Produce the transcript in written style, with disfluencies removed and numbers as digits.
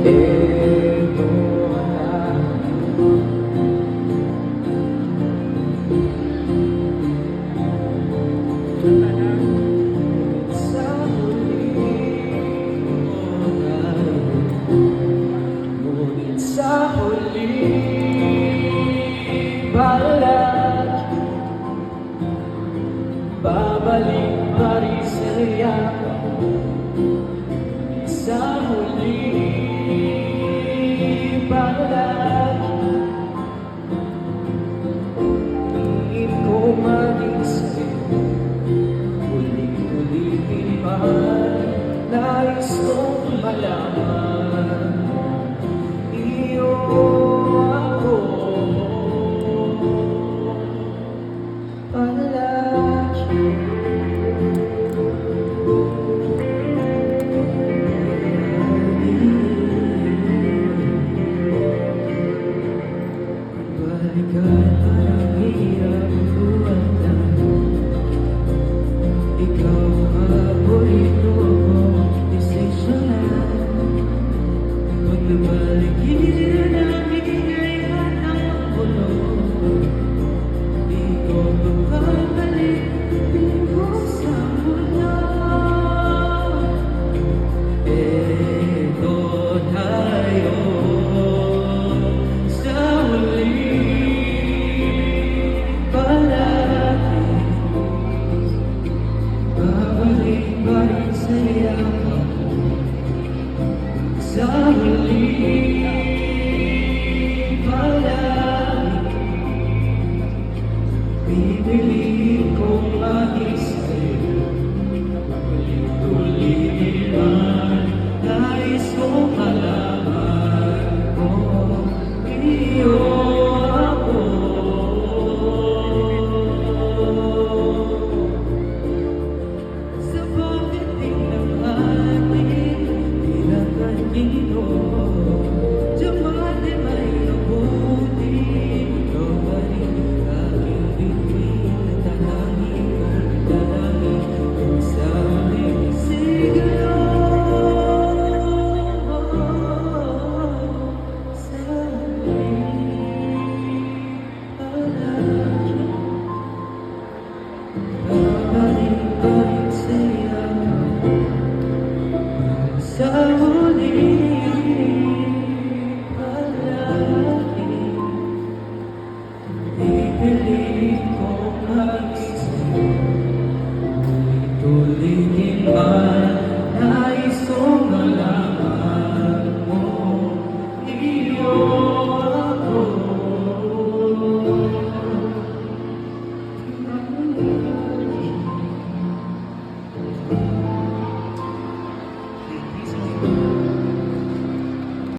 Eto na sa huli mo na, ngunit sa huli pala babalik pa rin sa yakap mo. Sa huli pala tingin ko maging sa'yo, ulit-ulitin pa nais kong malaman. Iyo ako palagi. Balikan parang hirap buwan na ikaw ang paborito kong desisyonan. Magbabalik hindi na bigay at ang puno, di ko babalik ko sa mundo. Eto tayo sa huli palagi, babalik pa rin sa yakap mo. Sa huli